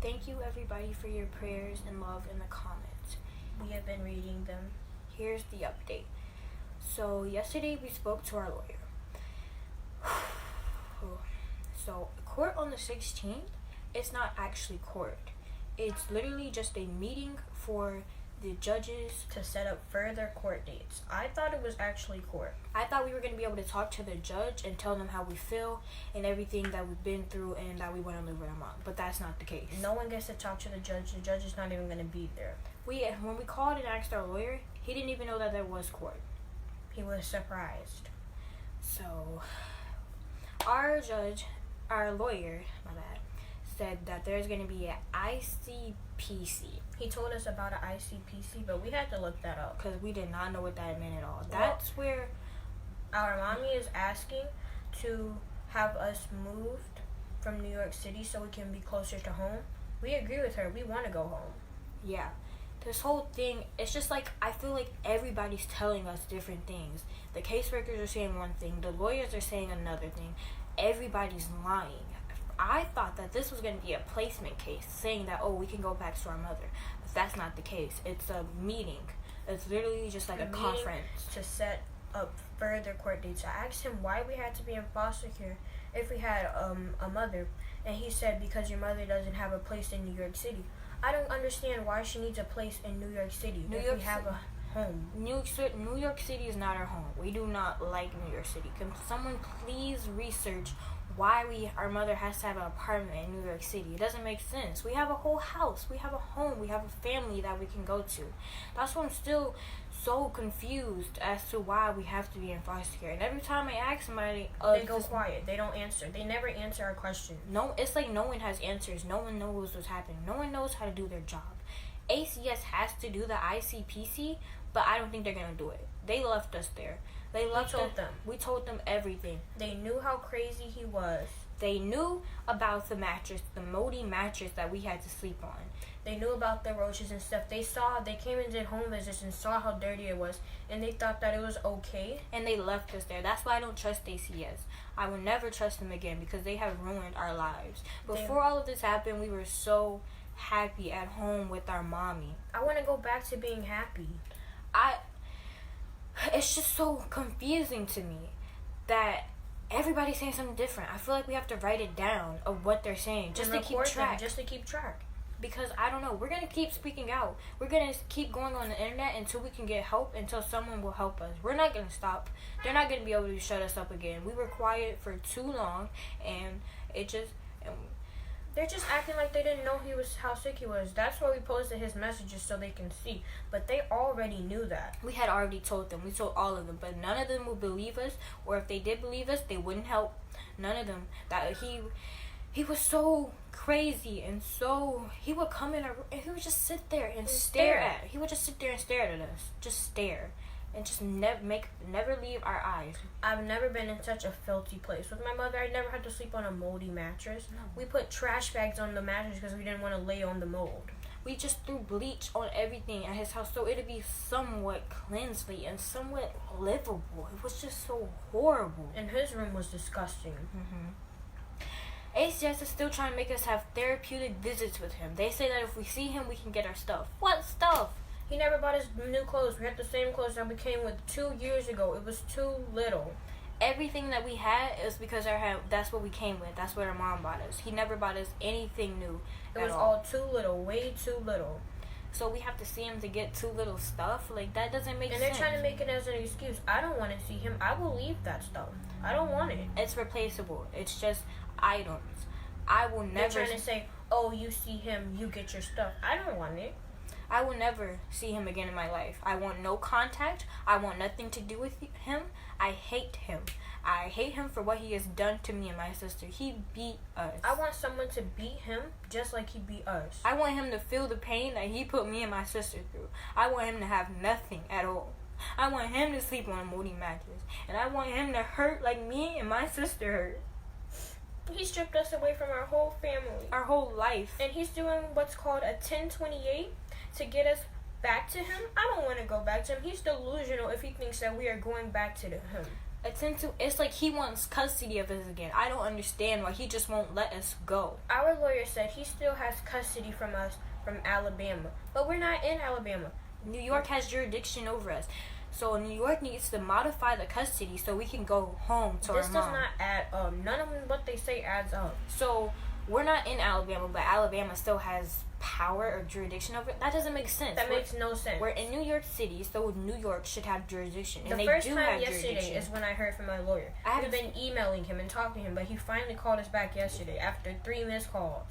Thank you everybody for your prayers and love in the comments. We have been reading them. Here's the update. So yesterday we spoke to our lawyer. So court on the 16th, it's not actually court. It's literally just a meeting for the judges to set up further court dates. I thought it was actually court. I thought we were going to be able to talk to the judge and tell them how we feel and everything that we've been through and that we want to live with our mom. But that's not the case. No one gets to talk to the judge. The judge is not even going to be there. When we called and asked our lawyer, he didn't even know that there was court. He was surprised. So, our lawyer, said that there's going to be an ICPC. He told us about an ICPC, but we had to look that up. Because we did not know what that meant at all. That's where our mommy is asking to have us moved from New York City so we can be closer to home. We agree with her. We want to go home. Yeah. This whole thing, it's just like, I feel like everybody's telling us different things. The caseworkers are saying one thing. The lawyers are saying another thing. Everybody's lying. I thought that this was going to be a placement case, saying that, we can go back to our mother. But that's not the case. It's a meeting. It's literally just like a conference. To set up further court dates. I asked him why we had to be in foster care if we had a mother. And he said because your mother doesn't have a place in New York City. I don't understand why she needs a place in New York City if we have a home. New York City is not our home. We do not like New York City. Can someone please research why our mother has to have an apartment in New York City? It doesn't make sense. We have a whole house. We have a home. We have a family that we can go to. That's why I'm still so confused as to why we have to be in foster care. And every time I ask somebody, they go quiet. They don't answer. They never answer our questions. No, it's like no one has answers. No one knows what's happening. No one knows how to do their job. ACS has to do the ICPC, but I don't think they're going to do it. They left us there. We told them everything. They knew how crazy he was. They knew about the mattress, the moldy mattress that we had to sleep on. They knew about the roaches and stuff. They came and did home visits and saw how dirty it was, and they thought that it was okay. And they left us there. That's why I don't trust ACS. I will never trust them again because they have ruined our lives. Before all of this happened, we were so happy at home with our mommy. I want to go back to being happy. It's just so confusing to me that everybody's saying something different. I feel like we have to write it down of what they're saying just to keep track. Because I don't know, we're going to keep speaking out. We're going to keep going on the internet until we can get help, until someone will help us. We're not going to stop. They're not going to be able to shut us up again. We were quiet for too long, and they're just acting like they didn't know how sick he was. That's why we posted his messages so they can see. But they already knew that. We had already told them. We told all of them. But none of them would believe us. Or if they did believe us, they wouldn't help. None of them. That he was so crazy. And so he would come in and he would just sit there and stare at. He would just sit there and stare at us. Just stare. And just never leave our eyes. I've never been in such a filthy place. With my mother, I never had to sleep on a moldy mattress. No. We put trash bags on the mattress because we didn't want to lay on the mold. We just threw bleach on everything at his house so it'd be somewhat cleansly and somewhat livable. It was just so horrible. And his room was disgusting. ACS is still trying to make us have therapeutic visits with him. They say that if we see him, we can get our stuff. What stuff? He never bought us new clothes. We had the same clothes that we came with 2 years ago. It was too little. Everything that we had is because that's what we came with. That's what our mom bought us. He never bought us anything new. It was all too little, way too little. So we have to see him to get too little stuff? Like, that doesn't make sense. And they're trying to make it as an excuse. I don't want to see him. I will leave that stuff. I don't want it. It's replaceable. It's just items. I will never... They're trying to say, you see him, you get your stuff. I don't want it. I will never see him again in my life. I want no contact. I want nothing to do with him. I hate him. I hate him for what he has done to me and my sister. He beat us. I want someone to beat him just like he beat us. I want him to feel the pain that he put me and my sister through. I want him to have nothing at all. I want him to sleep on a moldy mattress. And I want him to hurt like me and my sister hurt. He stripped us away from our whole family. Our whole life. And he's doing what's called a 1028 to get us back to him. I don't want to go back to him. He's delusional if he thinks that we are going back to him. It's like he wants custody of us again. I don't understand why he just won't let us go. Our lawyer said he still has custody from us from Alabama, but we're not in Alabama. New York has jurisdiction over us. So New York needs to modify the custody so we can go home to our mom. This does not add up. None of what they say adds up. So we're not in Alabama, but Alabama still has power or jurisdiction over it. That doesn't make sense. That makes no sense. We're in New York City, so New York should have jurisdiction. And the first time yesterday is when I heard from my lawyer. I've been emailing him and talking to him, but he finally called us back yesterday after 3 missed calls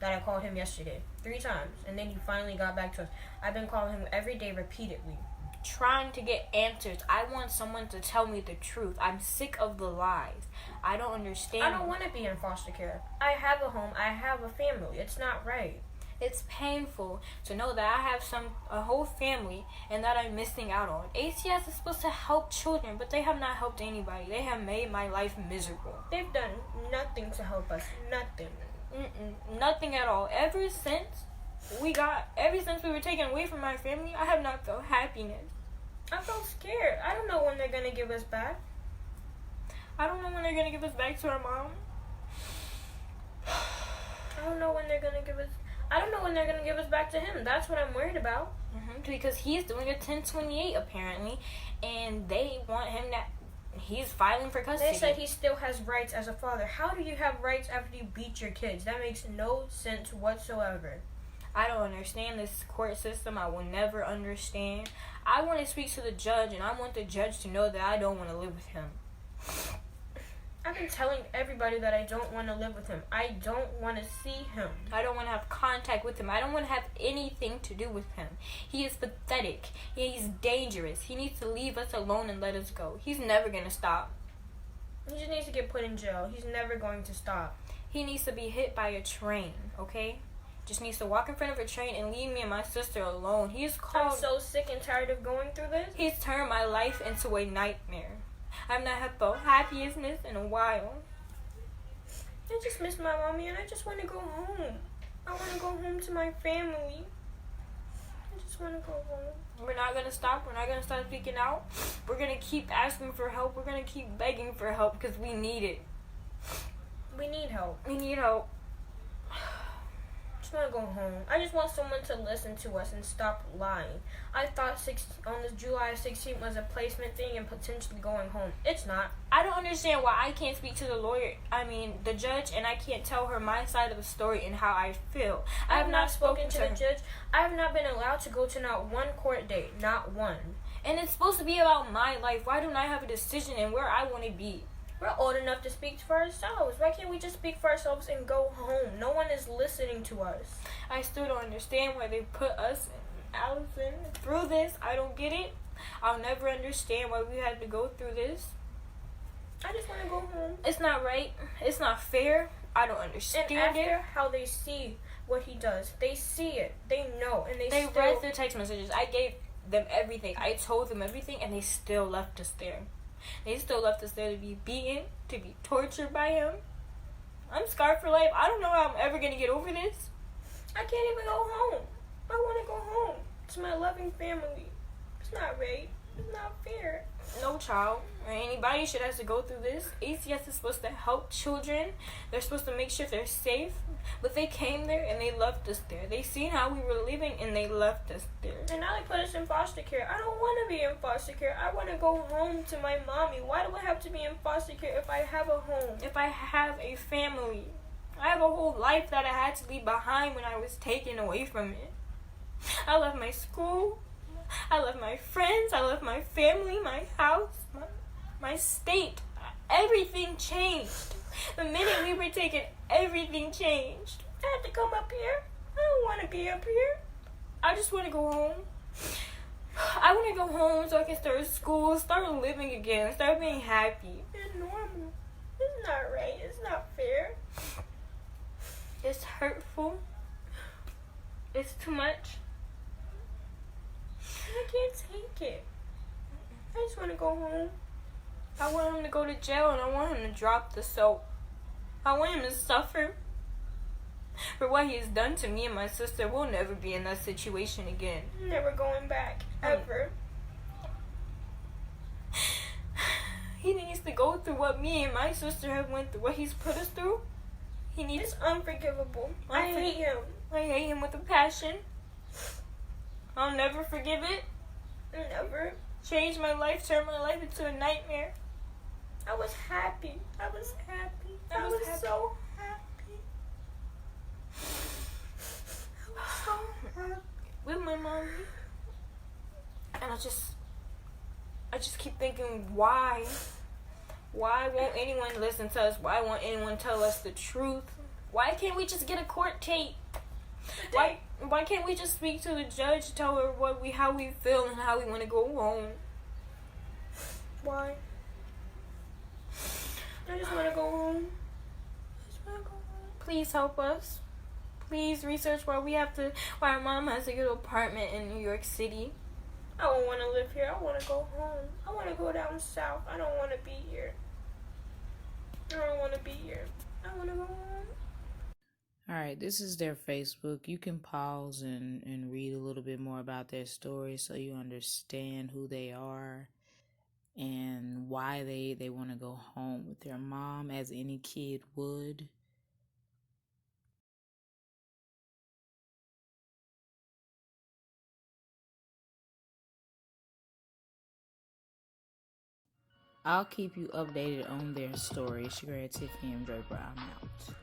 that I called him yesterday. 3 times. And then he finally got back to us. I've been calling him every day repeatedly, trying to get answers. I want someone to tell me the truth. I'm sick of the lies. I don't understand. I don't want to be in foster care. I have a home. I have a family. It's not right. It's painful to know that I have a whole family and that I'm missing out on. ACS is supposed to help children, but they have not helped anybody. They have made my life miserable. They've done nothing to help us. Nothing. Nothing at all. Ever since we were taken away from my family, I have not felt happiness. I felt scared. I don't know when they're going to give us back. I don't know when they're going to give us back to our mom. I don't know when they're going to give us back to him. That's what I'm worried about. Because he's doing a 1028 apparently, and they want him that he's filing for custody. They said he still has rights as a father. How do you have rights after you beat your kids? That makes no sense whatsoever. I don't understand this court system. I will never understand. I want to speak to the judge, and I want the judge to know that I don't want to live with him. I've been telling everybody that I don't want to live with him. I don't want to see him. I don't want to have contact with him. I don't want to have anything to do with him. He is pathetic. He's dangerous. He needs to leave us alone and let us go. He's never going to stop. He just needs to get put in jail. He's never going to stop. He needs to be hit by a train, okay? Just needs to walk in front of a train and leave me and my sister alone. I'm so sick and tired of going through this. He's turned my life into a nightmare. I've not had the happiest in a while. I just miss my mommy and I just want to go home. I want to go home to my family. I just want to go home. We're not going to stop. We're not going to stop speaking out. We're going to keep asking for help. We're going to keep begging for help because we need it. We need help. We need help. I just want to go home. I just want someone to listen to us and stop lying. I thought on this July 16th was a placement thing and potentially going home. It's not. I don't understand why I can't speak to the judge, and I can't tell her my side of the story and how I feel. I have not spoken to the judge. I have not been allowed to go to not one court date. Not one. And it's supposed to be about my life. Why don't I have a decision in where I want to be? We're old enough to speak for ourselves. Why can't we just speak for ourselves and go home? No one is listening to us. I still don't understand why they put us and Allison through this. I don't get it. I'll never understand why we had to go through this. I just want to go home. It's not right. It's not fair. I don't understand it. And after how they see what he does, they see it. They know. And they read the text messages. I gave them everything. I told them everything, and they still left us there. They still left us there to be beaten, to be tortured by him. I'm scarred for life. I don't know how I'm ever going to get over this. I can't even go home. I want to go home to my loving family. It's not right. It's not fair. No child or anybody should have to go through this. ACS is supposed to help children. They're supposed to make sure they're safe. But they came there and they left us there. They seen how we were living and they left us there. And now they put us in foster care. I don't want to be in foster care. I want to go home to my mommy. Why do I have to be in foster care if I have a home? If I have a family. I have a whole life that I had to leave behind when I was taken away from it. I left my school. I left my friends. I left my family, my house, my state. Everything changed. The minute we were taken, everything changed. I had to come up here. I don't want to be up here. I just want to go home. I want to go home so I can start school, start living again, start being happy. It's normal. It's not right. It's not fair. It's hurtful. It's too much. I can't take it. I just want to go home. I want him to go to jail and I want him to drop the soap. I want him to suffer for what he has done to me and my sister. We'll never be in that situation again. Never going back. Ever. He to go through what me and my sister have went through, what he's put us through. It's unforgivable. I hate him. I hate him with a passion. I'll never forgive it. Never. Change my life, turn my life into a nightmare. I was happy. I was so happy. With my mom. And I just keep thinking, why? Why won't anyone listen to us? Why won't anyone tell us the truth? Why can't we just get a court tape? Why can't we just speak to the judge, tell her how we feel and how we want to go home? Why? I just want to go home. Please help us. Please research why our mom has a good apartment in New York City. I don't want to live here. I want to go home. I want to go down south. I don't want to be here. I don't want to be here. I want to go home. All right, this is their Facebook. You can pause and read a little bit more about their story so you understand who they are and why they want to go home with their mom, as any kid would. I'll keep you updated on their story. It's your girl Tiffany M. Draper. I'm out.